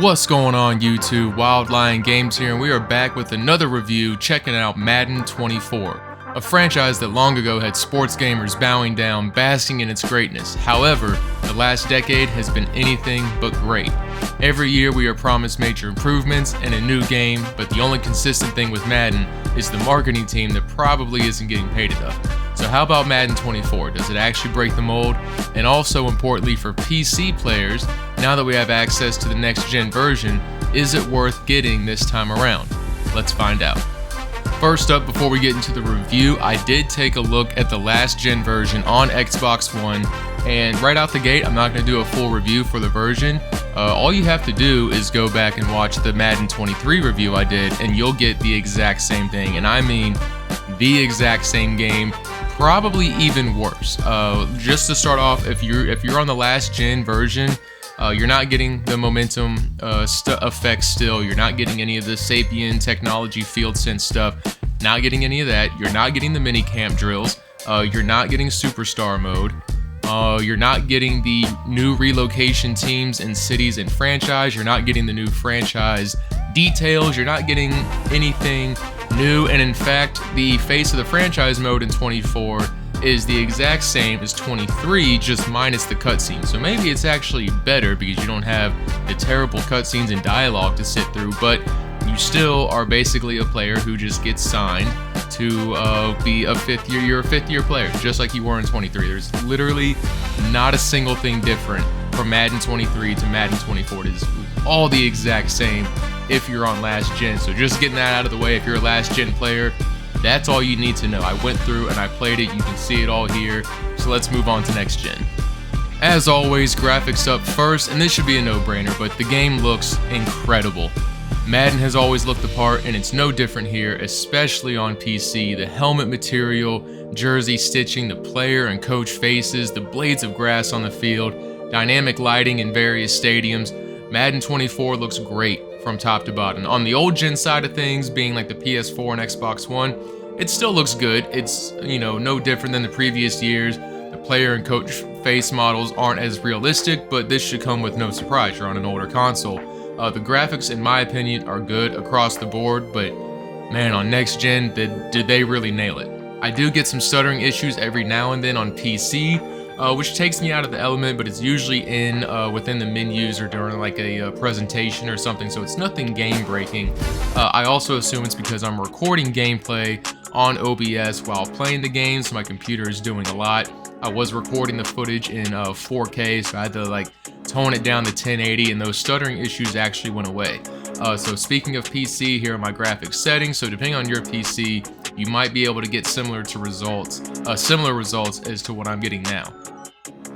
What's going on YouTube? WildLion Games here, and we are back with another review checking out Madden 24, a franchise that long ago had sports gamers bowing down, basking in its greatness. However, the last decade has been anything but great. Every year we are promised major improvements and a new game, but the only consistent thing with Madden is the marketing team that probably isn't getting paid enough. So how about Madden 24? Does it actually break the mold? And also importantly for PC players, now that we have access to the next gen version, is it worth getting this time around? Let's find out. First up, before we get into the review, I did take a look at the last gen version on Xbox One, and right out the gate, I'm not going to do a full review for the version. All you have to do is go back and watch the Madden 23 review I did, and you'll get the exact same thing, and I mean the exact same game. Probably even worse. Just to start off, if you're on the last gen version, you're not getting the momentum effects still. You're not getting any of the Sapien technology field sense stuff. Not getting any of that. You're not getting the mini camp drills. You're not getting superstar mode. You're not getting the new relocation teams and cities and franchise. You're not getting the new franchise details. You're not getting anything new, and in fact, the face of the franchise mode in 24 is the exact same as 23, just minus the cutscenes. So maybe it's actually better because you don't have the terrible cutscenes and dialogue to sit through, but you still are basically a player who just gets signed to be a fifth year. You're a fifth-year player, just like you were in 23. There's literally not a single thing different from Madden 23 to Madden 24. It is all the exact same if you're on last gen. So just getting that out of the way, if you're a last gen player, that's all you need to know. I went through and I played it. You can see it all here. So let's move on to next gen. As always, graphics up first, and this should be a no-brainer, but the game looks incredible. Madden has always looked the part, and it's no different here, especially on PC. The helmet material, jersey stitching, the player and coach faces, the blades of grass on the field, dynamic lighting in various stadiums. Madden 24 looks great from top to bottom. On the old gen side of things, being like the PS4 and Xbox One, it still looks good. It's, no different than the previous years. The player and coach face models aren't as realistic, but this should come with no surprise. You're on an older console. The graphics, in my opinion, are good across the board, but man, on next gen, did they really nail it? I do get some stuttering issues every now and then on PC, which takes me out of the element, but it's usually within the menus or during like a presentation or something, so it's nothing game breaking. I also assume it's because I'm recording gameplay on OBS while playing the game, so my computer is doing a lot. I was recording the footage in 4K, so I had to tone it down to 1080, and those stuttering issues actually went away. So speaking of PC, here are my graphics settings. So depending on your PC, you might be able to get similar results as to what I'm getting now.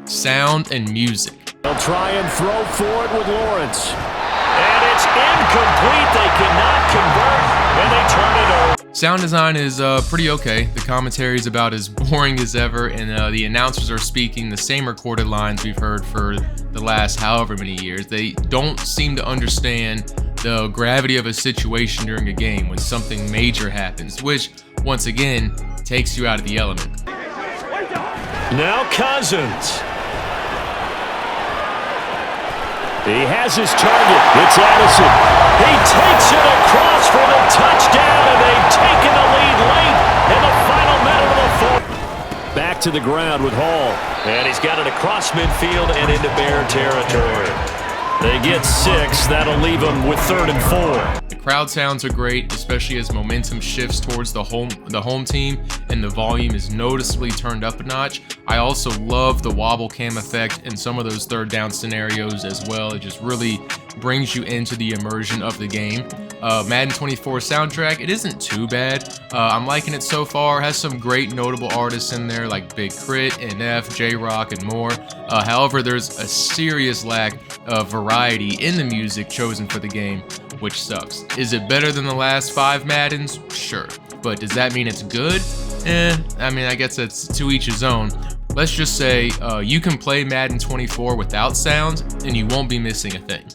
Sound and music. They'll try and throw for it with Lawrence. And it's incomplete. They cannot convert, and they turn it over. Sound design is pretty okay. The commentary is about as boring as ever, and the announcers are speaking the same recorded lines we've heard for the last however many years. They don't seem to understand the gravity of a situation during a game when something major happens, which, once again, takes you out of the element. Now Cousins. He has his target. It's Addison. He takes it across for the touchdown, and they've taken the lead late in the final minute of the fourth. Back to the ground with Hall. And he's got it across midfield and into Bear territory. They get 6. That'll leave them with 3rd and 4. The crowd sounds are great, especially as momentum shifts towards the home team and the volume is noticeably turned up a notch. I also love the wobble cam effect in some of those third down scenarios as well. It just really brings you into the immersion of the game. Madden 24 soundtrack, it isn't too bad. I'm liking it so far. It has some great notable artists in there like Big Crit, NF, J-Rock, and more. However, there's a serious lack of variety in the music chosen for the game, which sucks. Is it better than the last 5 Maddens? Sure. But does that mean it's good? I guess that's to each his own. Let's just say you can play Madden 24 without sound and you won't be missing a thing.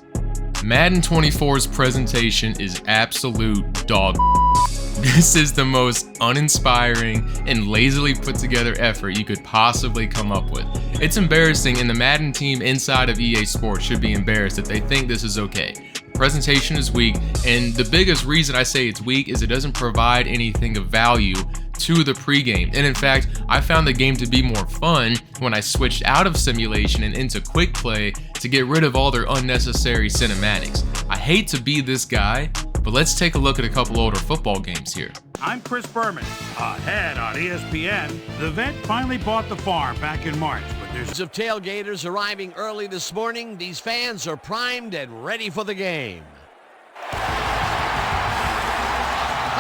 Madden 24's presentation is absolute dog. This is the most uninspiring and lazily put together effort you could possibly come up with. It's embarrassing, and the Madden team inside of EA Sports should be embarrassed that they think this is okay. Presentation is weak, and the biggest reason I say it's weak is it doesn't provide anything of value to the pregame. And in fact, I found the game to be more fun when I switched out of simulation and into quick play to get rid of all their unnecessary cinematics. I hate to be this guy, but let's take a look at a couple older football games here. I'm Chris Berman. Ahead on ESPN, the vet finally bought the farm back in March, but there's Of tailgaters arriving early this morning, these fans are primed and ready for the game.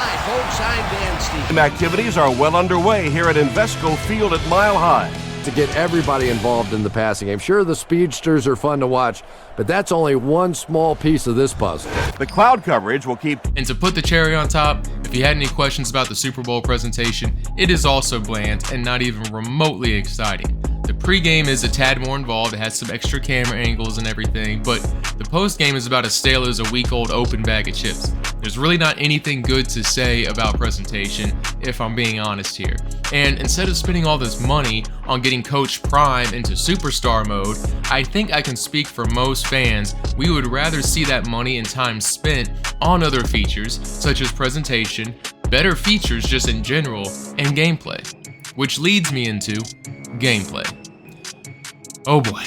Hi, folks. I'm Dan Stevens. Activities are well underway here at Invesco Field at Mile High. To get everybody involved in the passing game. Sure, the speedsters are fun to watch, but that's only one small piece of this puzzle. The cloud coverage will keep. And to put the cherry on top, if you had any questions about the Super Bowl presentation, it is also bland and not even remotely exciting. The pregame is a tad more involved, it has some extra camera angles and everything, but the postgame is about as stale as a week-old open bag of chips. There's really not anything good to say about presentation, if I'm being honest here. And instead of spending all this money on getting Coach Prime into superstar mode, I think I can speak for most fans, we would rather see that money and time spent on other features, such as presentation, better features just in general, and gameplay. Which leads me into gameplay. Oh boy,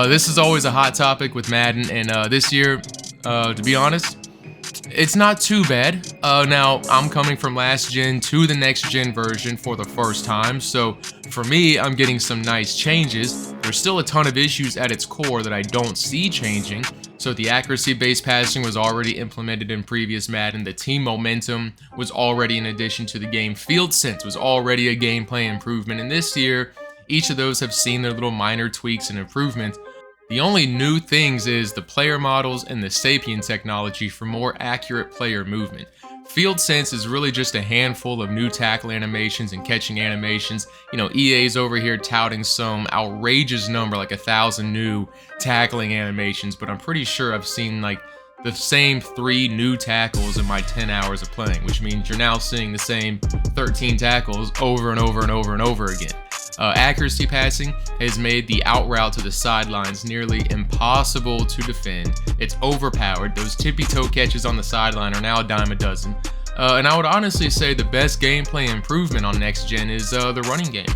this is always a hot topic with Madden, and this year, to be honest, it's not too bad. Now, I'm coming from last gen to the next gen version for the first time, so for me, I'm getting some nice changes. There's still a ton of issues at its core that I don't see changing. So the accuracy-based passing was already implemented in previous Madden. The team momentum was already an addition to the game. Field sense was already a gameplay improvement. And this year, each of those have seen their little minor tweaks and improvements. The only new things is the player models and the Sapien technology for more accurate player movement. Field sense is really just a handful of new tackle animations and catching animations. You know, EA's over here touting some outrageous number, like 1,000 new tackling animations, but I'm pretty sure I've seen like the same 3 new tackles in my 10 hours of playing, which means you're now seeing the same 13 tackles over and over and over and over again. Accuracy passing has made the out route to the sidelines nearly impossible to defend. It's overpowered. Those tippy toe catches on the sideline are now a dime a dozen. And I would honestly say the best gameplay improvement on next gen is the running game.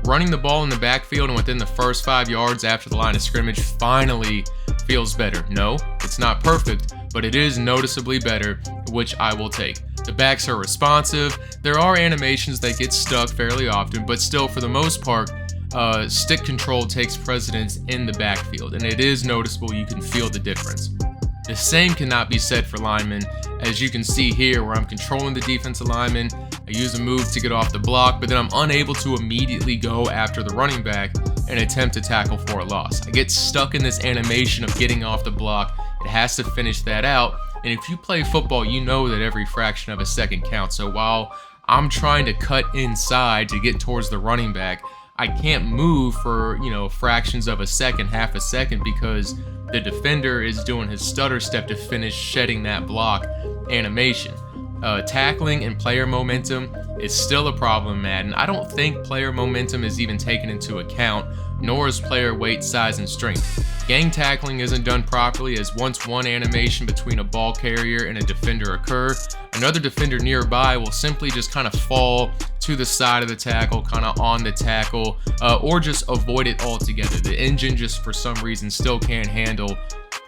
Running the ball in the backfield and within the first 5 yards after the line of scrimmage finally feels better. No, it's not perfect, but it is noticeably better, which I will take. The backs are responsive. There are animations that get stuck fairly often, but still, for the most part, stick control takes precedence in the backfield, and it is noticeable. You can feel the difference. The same cannot be said for linemen, as you can see here where I'm controlling the defensive lineman. I use a move to get off the block, but then I'm unable to immediately go after the running back and attempt to tackle for a loss. I get stuck in this animation of getting off the block. It has to finish that out. And if you play football, you know that every fraction of a second counts. So while I'm trying to cut inside to get towards the running back, I can't move for, fractions of a second, half a second, because the defender is doing his stutter step to finish shedding that block animation. Tackling and player momentum is still a problem, Madden. I don't think player momentum is even taken into account, nor is player weight, size, and strength. Gang tackling isn't done properly, as once one animation between a ball carrier and a defender occur, another defender nearby will simply just kind of fall to the side of the tackle, kind of on the tackle, or just avoid it altogether. The engine just for some reason still can't handle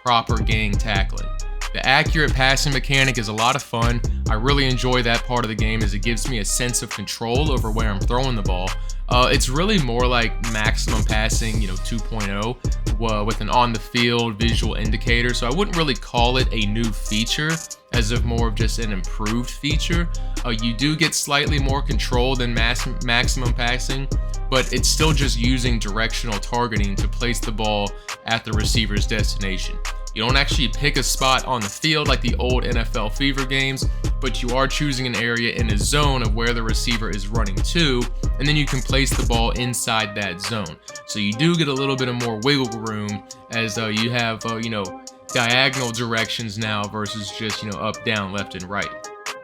proper gang tackling. The accurate passing mechanic is a lot of fun. I really enjoy that part of the game as it gives me a sense of control over where I'm throwing the ball. It's really more like maximum passing, 2.0, with an on-the-field visual indicator. So I wouldn't really call it a new feature, as of more of just an improved feature. You do get slightly more control than maximum passing, but it's still just using directional targeting to place the ball at the receiver's destination. You don't actually pick a spot on the field like the old NFL Fever games, but you are choosing an area in a zone of where the receiver is running to, and then you can place the ball inside that zone. So you do get a little bit of more wiggle room, as you have, diagonal directions now versus just, up, down, left, and right.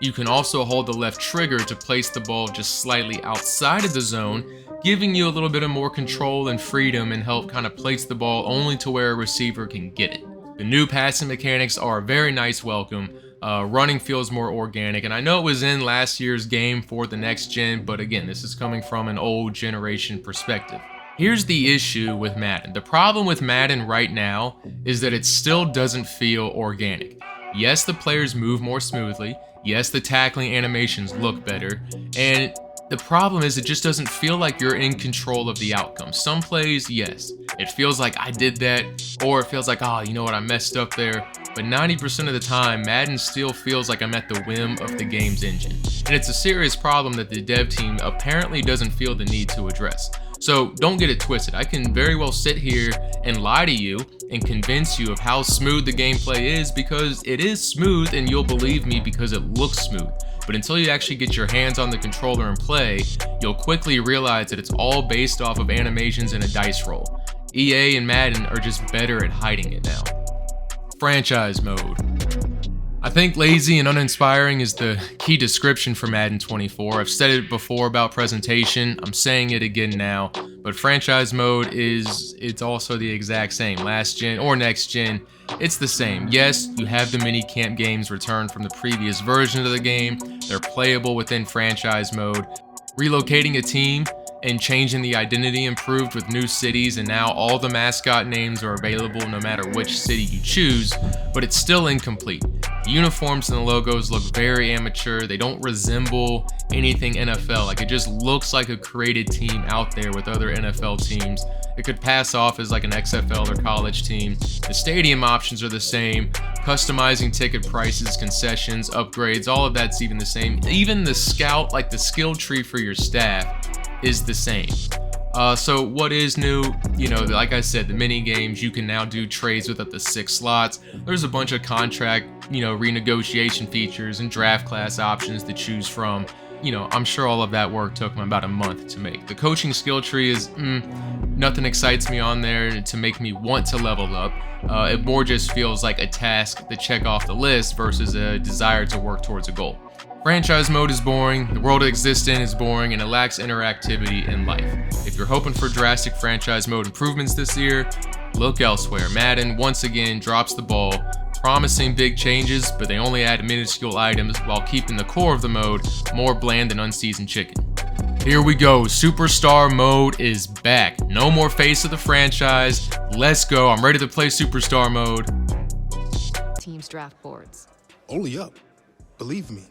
You can also hold the left trigger to place the ball just slightly outside of the zone, giving you a little bit of more control and freedom and help kind of place the ball only to where a receiver can get it. The new passing mechanics are a very nice welcome. Running feels more organic, and I know it was in last year's game for the next gen, but again, this is coming from an old generation perspective. Here's the issue with Madden. The problem with Madden right now is that it still doesn't feel organic. Yes, the players move more smoothly. Yes, the tackling animations look better, and the problem is it just doesn't feel like you're in control of the outcome. Some plays, yes, it feels like I did that, or it feels like, oh, you know what, I messed up there. But 90% of the time, Madden still feels like I'm at the whim of the game's engine. And it's a serious problem that the dev team apparently doesn't feel the need to address. So don't get it twisted. I can very well sit here and lie to you and convince you of how smooth the gameplay is, because it is smooth, and you'll believe me because it looks smooth. But until you actually get your hands on the controller and play, you'll quickly realize that it's all based off of animations and a dice roll. EA and Madden are just better at hiding it now. Franchise mode. I think lazy and uninspiring is the key description for Madden 24. I've said it before about presentation, I'm saying it again now, but franchise mode it's also the exact same. Last gen or next gen, it's the same. Yes, you have the mini camp games returned from the previous version of the game. They're playable within franchise mode. Relocating a team and changing the identity improved with new cities, and now all the mascot names are available no matter which city you choose, but it's still incomplete. The uniforms and the logos look very amateur. They don't resemble anything NFL. Like, it just looks like a created team out there with other NFL teams. It could pass off as like an XFL or college team. The stadium options are the same. Customizing ticket prices, concessions, upgrades, all of that's even the same. Even the scout, like the skill tree for your staff, is the same. So what is new? You know, like I said, the mini games, you can now do trades with up to 6 slots. There's a bunch of contract, renegotiation features and draft class options to choose from. I'm sure all of that work took them about a month to make. The coaching skill tree is, nothing excites me on there to make me want to level up. It more just feels like a task to check off the list versus a desire to work towards a goal. Franchise mode is boring, the world it exists in is boring, and it lacks interactivity in life. If you're hoping for drastic franchise mode improvements this year, look elsewhere. Madden once again drops the ball, promising big changes, but they only add minuscule items while keeping the core of the mode more bland than unseasoned chicken. Here we go, Superstar mode is back. No more face of the franchise. Let's go, I'm ready to play Superstar mode. Teams draft boards. Only up, believe me.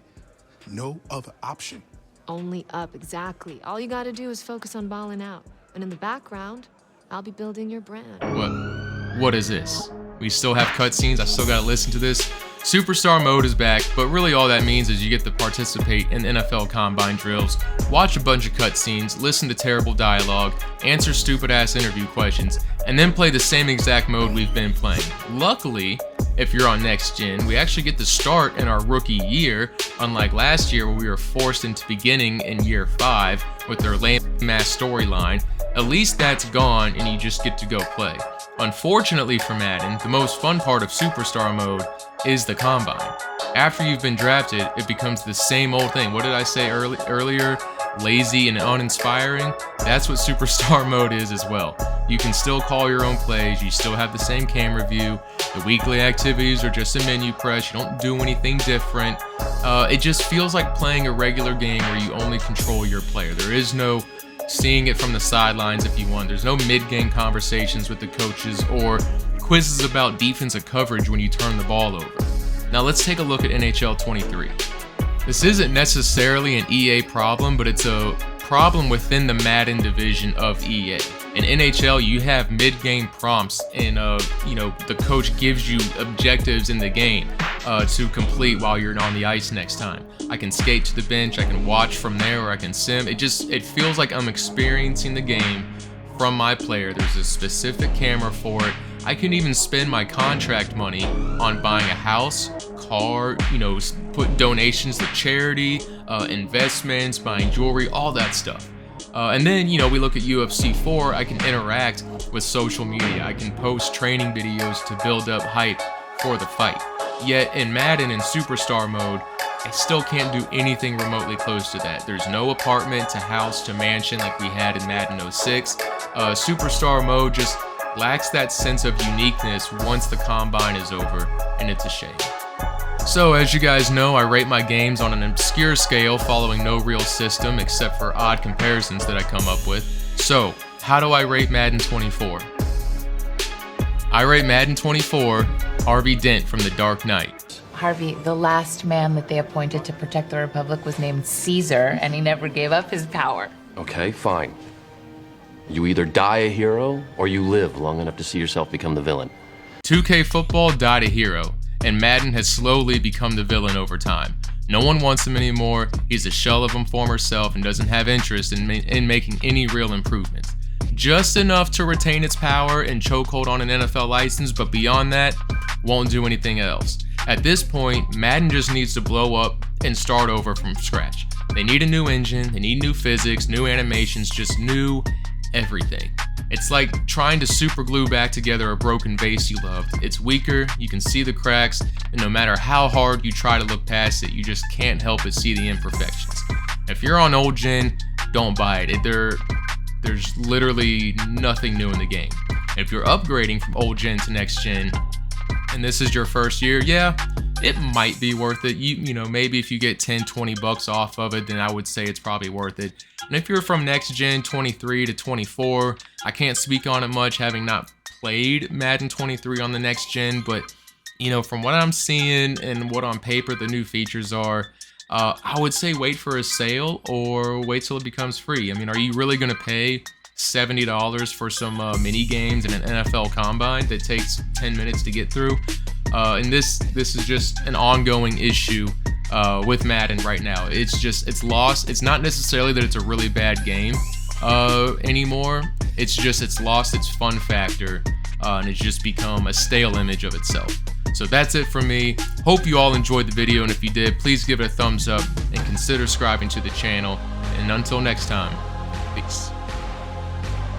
No other option. Only up, exactly. All you gotta do is focus on balling out. And in the background, I'll be building your brand. What is this? We still have cutscenes, I still gotta listen to this. Superstar mode is back, but really all that means is you get to participate in NFL Combine drills, watch a bunch of cutscenes, listen to terrible dialogue, answer stupid ass interview questions, and then play the same exact mode we've been playing. Luckily, if you're on next gen, we actually get to start in our rookie year, unlike last year where we were forced into beginning in year 5 with their lame ass storyline. At least that's gone and you just get to go play. Unfortunately for Madden, the most fun part of Superstar mode is the Combine. After you've been drafted, it becomes the same old thing. What did I say earlier? Lazy and uninspiring? That's what Superstar mode is as well. You can still call your own plays, you still have the same camera view, the weekly activities are just a menu press, you don't do anything different. It just feels like playing a regular game where you only control your player. There is no seeing it from the sidelines if you want. There's no mid-game conversations with the coaches or quizzes about defensive coverage when you turn the ball over. Now let's take a look at NHL 23. This isn't necessarily an EA problem, but it's a problem within the Madden division of EA. In NHL, you have mid-game prompts, and the coach gives you objectives in the game to complete while you're on the ice next time. I can skate to the bench, I can watch from there, or I can sim. It feels like I'm experiencing the game from my player. There's a specific camera for it. I can even spend my contract money on buying a house, car, put donations to charity, investments, buying jewelry, all that stuff. And then, we look at UFC 4, I can interact with social media. I can post training videos to build up hype for the fight. Yet in Madden and Superstar mode, I still can't do anything remotely close to that. There's no apartment to house to mansion like we had in Madden 06. Superstar mode just lacks that sense of uniqueness once the combine is over, and it's a shame. So as you guys know, I rate my games on an obscure scale following no real system except for odd comparisons that I come up with. So how do I rate Madden 24? I rate Madden 24 Harvey Dent from The Dark Knight. Harvey, the last man that they appointed to protect the Republic was named Caesar, and he never gave up his power. Okay, fine. You either die a hero, or you live long enough to see yourself become the villain. 2K Football died a hero, and Madden has slowly become the villain over time. No one wants him anymore, he's a shell of his former self and doesn't have interest in making any real improvements. Just enough to retain its power and chokehold on an NFL license, but beyond that, won't do anything else. At this point, Madden just needs to blow up and start over from scratch. They need a new engine, they need new physics, new animations, just new everything. It's like trying to super glue back together a broken vase you loved. It's weaker, you can see the cracks, and no matter how hard you try to look past it, you just can't help but see the imperfections. If you're on old gen, don't buy it. There's literally nothing new in the game. If you're upgrading from old gen to next gen, and this is your first year, yeah, it might be worth it. You know, maybe if you get 10, 20 bucks off of it, then I would say it's probably worth it. And if you're from next gen 23 to 24, I can't speak on it much having not played Madden 23 on the next gen, but you know, from what I'm seeing and what on paper the new features are, I would say wait for a sale or wait till it becomes free. I mean, are you really going to pay $70 for some mini games and an NFL combine that takes 10 minutes to get through? And this is just an ongoing issue with Madden right now. It's lost. It's not necessarily that it's a really bad game anymore. It's lost its fun factor, and it's just become a stale image of itself. So that's it from me. Hope you all enjoyed the video, and if you did, please give it a thumbs up and consider subscribing to the channel. And until next time, peace.